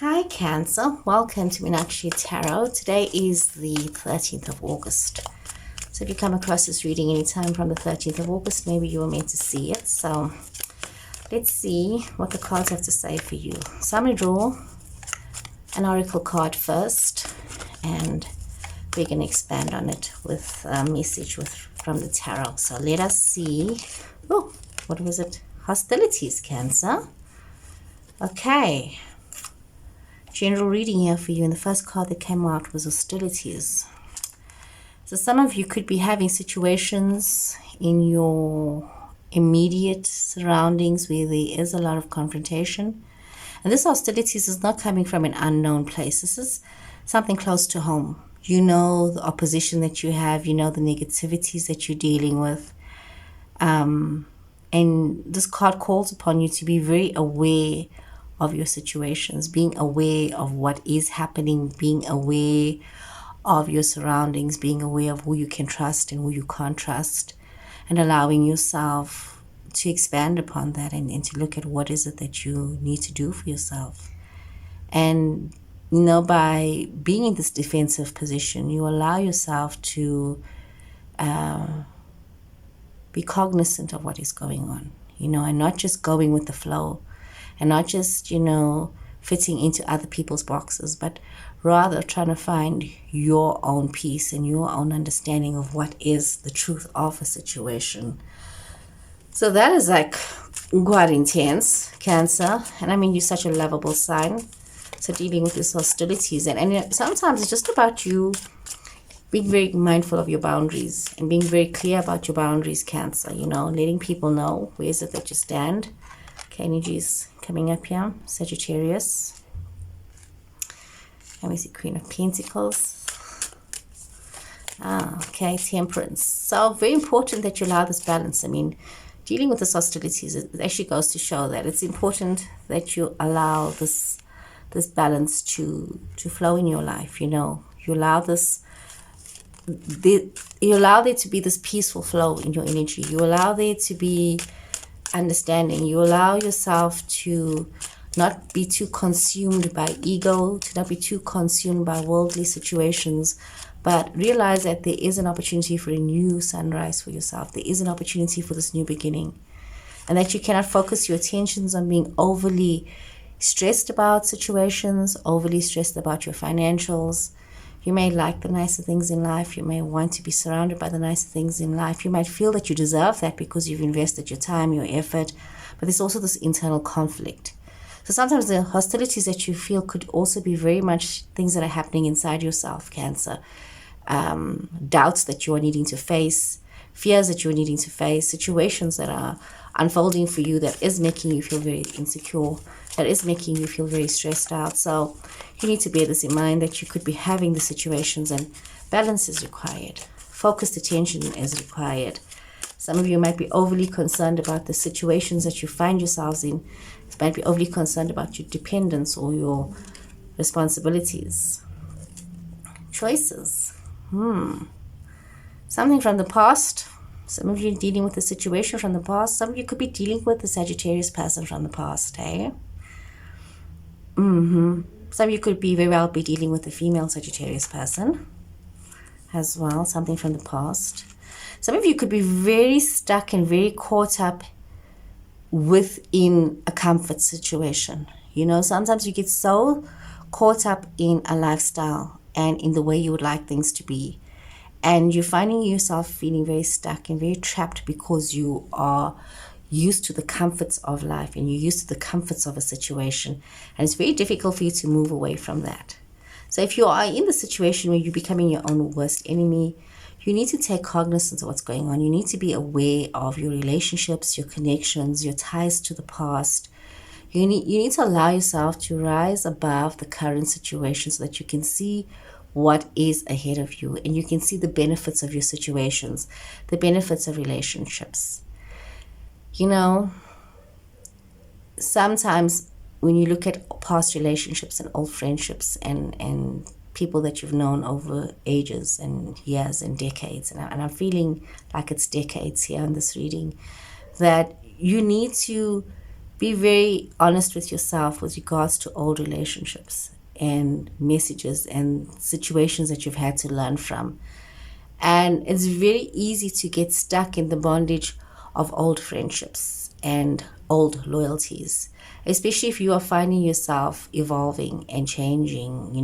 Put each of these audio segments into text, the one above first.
Hi Cancer, welcome to Meenakshi Tarot. Today is the 13th of August. So if you come across this reading anytime from the 13th of August, maybe you were meant to see it. So let's see what the cards have to say for you. So I'm going to draw an oracle card first, and we're going to expand on it with a message from the tarot. So let us see. Oh, what was it? Hostilities, Cancer. Okay. General reading here for you, and the first card that came out was hostilities. So some of you could be having situations in your immediate surroundings where there is a lot of confrontation. And this hostilities is not coming from an unknown place. This is something close to home. You know the opposition that you have, you know the negativities that you're dealing with. And this card calls upon you to be very aware of your situations, being aware of what is happening, being aware of your surroundings, being aware of who you can trust and who you can't trust, and allowing yourself to expand upon that and to look at what is it that you need to do for yourself. And, you know, by being in this defensive position, you allow yourself to be cognizant of what is going on, you know, and not just going with the flow, and not just, you know, fitting into other people's boxes, but rather trying to find your own peace and your own understanding of what is the truth of a situation. So that is like quite intense, Cancer. And I mean, you're such a lovable sign. So dealing with these hostilities. And sometimes it's just about you being very mindful of your boundaries and being very clear about your boundaries, Cancer. You know, letting people know where is it that you stand. Okay, energies coming up here. Sagittarius. And we see Queen of Pentacles. Okay, Temperance. So very important that you allow this balance. I mean, dealing with this hostilities, it actually goes to show that it's important that you allow this balance to flow in your life. You know, you allow you allow there to be this peaceful flow in your energy. You allow there to be understanding. You allow yourself to not be too consumed by ego, to not be too consumed by worldly situations, but realize that there is an opportunity for a new sunrise for yourself. There is an opportunity for this new beginning, and that you cannot focus your attentions on being overly stressed about situations, overly stressed about your financials. You may like the nicer things in life. You may want to be surrounded by the nicer things in life. You might feel that you deserve that because you've invested your time, your effort. But there's also this internal conflict. So sometimes the hostilities that you feel could also be very much things that are happening inside yourself, Cancer. Doubts that you are needing to face, fears that you're needing to face, situations that are unfolding for you that is making you feel very insecure, that is making you feel very stressed out. So you need to bear this in mind, that you could be having the situations, and balance is required. Focused attention is required. Some of you might be overly concerned about the situations that you find yourselves in. You might be overly concerned about your dependence or your responsibilities. Choices. Something from the past. Some of you are dealing with a situation from the past. Some of you could be dealing with the Sagittarius person from the past, hey? Some of you could very well be dealing with a female Sagittarius person as well, something from the past. Some of you could be very stuck and very caught up within a comfort situation. You know, sometimes you get so caught up in a lifestyle and in the way you would like things to be, and you're finding yourself feeling very stuck and very trapped because you are used to the comforts of life and you're used to the comforts of a situation, and it's very difficult for you to move away from that. So if you are in the situation where you're becoming your own worst enemy, you need to take cognizance of what's going on. You need to be aware of your relationships, your connections, your ties to the past. You need to allow yourself to rise above the current situation so that you can see what is ahead of you, and you can see the benefits of your situations, the benefits of relationships. You know, sometimes when you look at past relationships and old friendships and people that you've known over ages and years and decades, and I'm feeling like it's decades here in this reading, that you need to Be very honest with yourself with regards to old relationships and messages and situations that you've had to learn from. And it's very easy to get stuck in the bondage of old friendships and old loyalties, especially if you are finding yourself evolving and changing.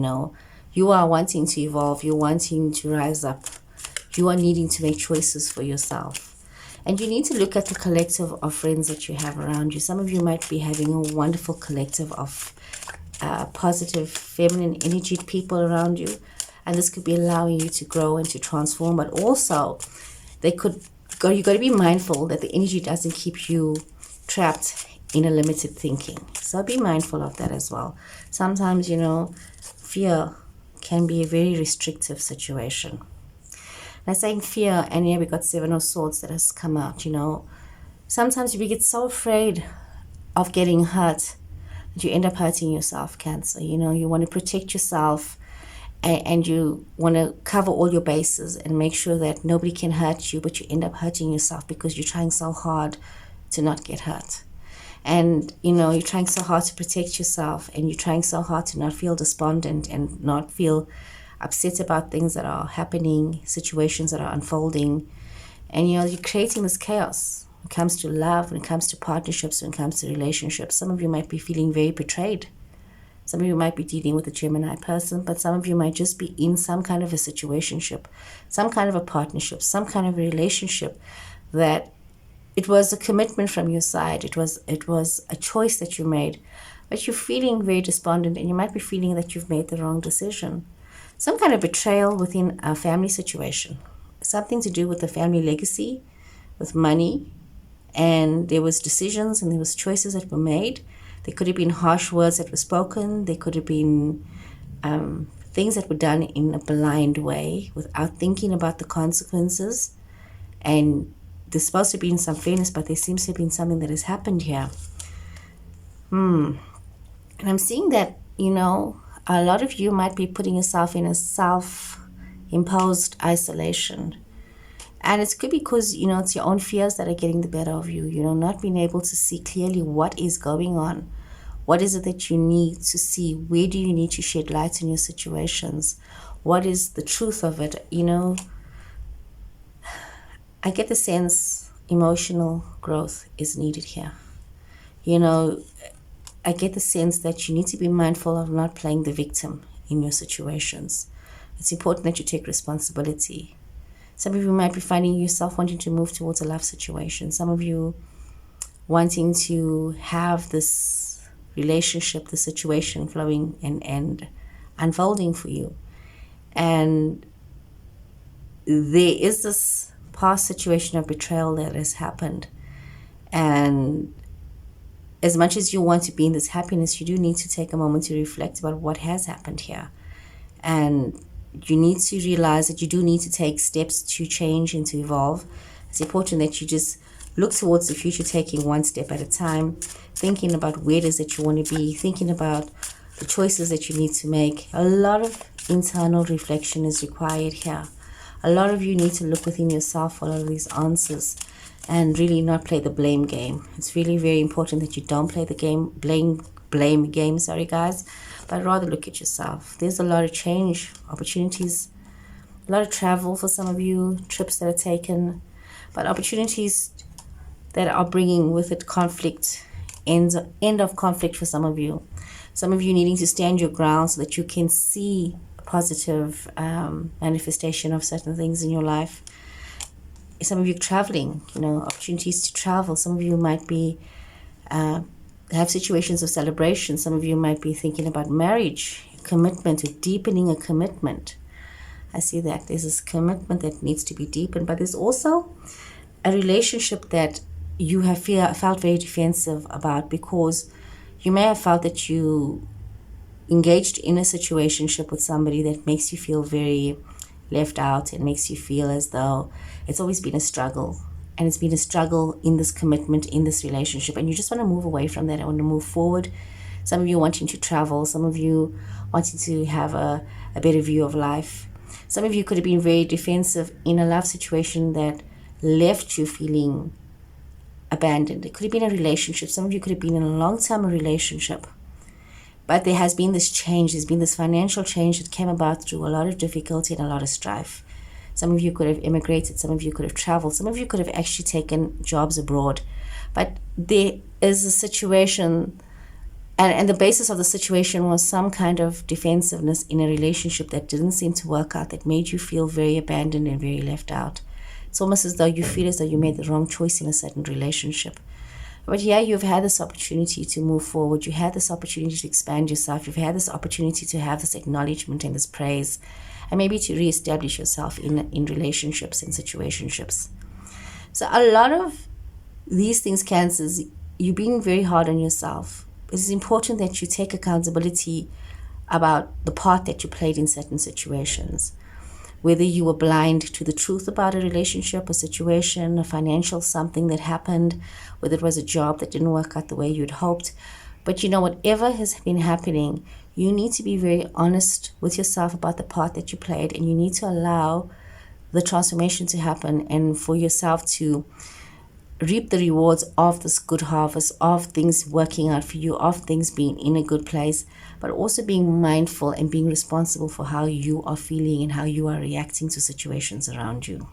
You are wanting to evolve, you're wanting to rise up, you are needing to make choices for yourself. And you need to look at the collective of friends that you have around you. Some of you might be having a wonderful collective of positive, feminine energy people around you. And this could be allowing you to grow and to transform. But also, you got to be mindful that the energy doesn't keep you trapped in a limited thinking. So be mindful of that as well. Sometimes, fear can be a very restrictive situation. Now, saying fear, and here we got 7 of Swords that has come out. Sometimes we get so afraid of getting hurt that you end up hurting yourself, Cancer. You want to protect yourself, and you want to cover all your bases and make sure that nobody can hurt you, but you end up hurting yourself because you're trying so hard to not get hurt. And, you're trying so hard to protect yourself, and you're trying so hard to not feel despondent and not feel upset about things that are happening, situations that are unfolding. And, you're creating this chaos when it comes to love, when it comes to partnerships, when it comes to relationships. Some of you might be feeling very betrayed. Some of you might be dealing with a Gemini person, but some of you might just be in some kind of a situationship, some kind of a partnership, some kind of a relationship that it was a commitment from your side. It was a choice that you made, but you're feeling very despondent, and you might be feeling that you've made the wrong decision. Some kind of betrayal within a family situation, something to do with the family legacy, with money, and there was decisions and there was choices that were made. There could have been harsh words that were spoken. There could have been things that were done in a blind way without thinking about the consequences. And there's supposed to be some fairness, but there seems to have been something that has happened here. And I'm seeing that, a lot of you might be putting yourself in a self-imposed isolation. And it could be because, it's your own fears that are getting the better of you, not being able to see clearly what is going on. What is it that you need to see? Where do you need to shed light on your situations? What is the truth of it? I get the sense emotional growth is needed here. I get the sense that you need to be mindful of not playing the victim in your situations. It's important that you take responsibility. Some of you might be finding yourself wanting to move towards a love situation. Some of you wanting to have this relationship, the situation flowing and unfolding for you. And there is this past situation of betrayal that has happened. And as much as you want to be in this happiness, you do need to take a moment to reflect about what has happened here. And you need to realize that you do need to take steps to change and to evolve. It's important that you just look towards the future, taking one step at a time, thinking about where it is that you want to be, thinking about the choices that you need to make. A lot of internal reflection is required here. A lot of you need to look within yourself for all of these answers and really not play the blame game. It's really very important that you don't play the blame game, guys, but rather look at yourself. There's a lot of change, opportunities, a lot of travel for some of you, trips that are taken, but opportunities that are bringing with it conflict, end of conflict for some of you. Some of you needing to stand your ground so that you can see a positive manifestation of certain things in your life. Some of you traveling, opportunities to travel. Some of you might be have situations of celebration. Some of you might be thinking about marriage, commitment, or deepening a commitment. I see that there's this commitment that needs to be deepened, but there's also a relationship that you have felt very defensive about because you may have felt that you engaged in a situationship with somebody that makes you feel very left out and makes you feel as though it's always been a struggle. And it's been a struggle in this commitment, in this relationship. And you just want to move away from that. I want to move forward. Some of you wanting to travel. Some of you wanting to have a better view of life. Some of you could have been very defensive in a love situation that left you feeling abandoned. It could have been a relationship. Some of you could have been in a long-term relationship. But there has been this change. There's been this financial change that came about through a lot of difficulty and a lot of strife. Some of you could have immigrated. Some of you could have traveled. Some of you could have actually taken jobs abroad. But there is a situation, and the basis of the situation was some kind of defensiveness in a relationship that didn't seem to work out, that made you feel very abandoned and very left out. It's almost as though you feel as though you made the wrong choice in a certain relationship. But yeah, you've had this opportunity to move forward. You had this opportunity to expand yourself. You've had this opportunity to have this acknowledgement and this praise, and maybe to reestablish yourself in relationships and situationships. So a lot of these things, Cancers, you're being very hard on yourself. It's important that you take accountability about the part that you played in certain situations. Whether you were blind to the truth about a relationship, a situation, a financial something that happened, whether it was a job that didn't work out the way you'd hoped. But whatever has been happening, you need to be very honest with yourself about the part that you played, and you need to allow the transformation to happen and for yourself to reap the rewards of this good harvest, of things working out for you, of things being in a good place, but also being mindful and being responsible for how you are feeling and how you are reacting to situations around you.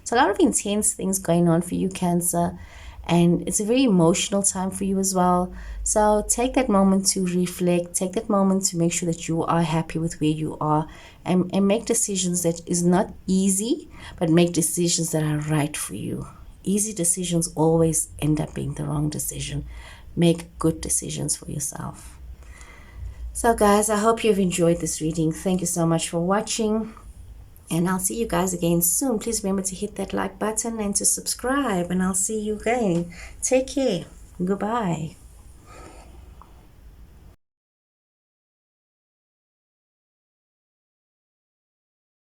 So a lot of intense things going on for you, Cancer, and it's a very emotional time for you as well. So take that moment to reflect, take that moment to make sure that you are happy with where you are, and make decisions that is not easy, but make decisions that are right for you. Easy decisions always end up being the wrong decision. Make good decisions for yourself. So guys, I hope you've enjoyed this reading. Thank you so much for watching, and I'll see you guys again soon. Please remember to hit that like button and to subscribe, and I'll see you again. Take care. Goodbye.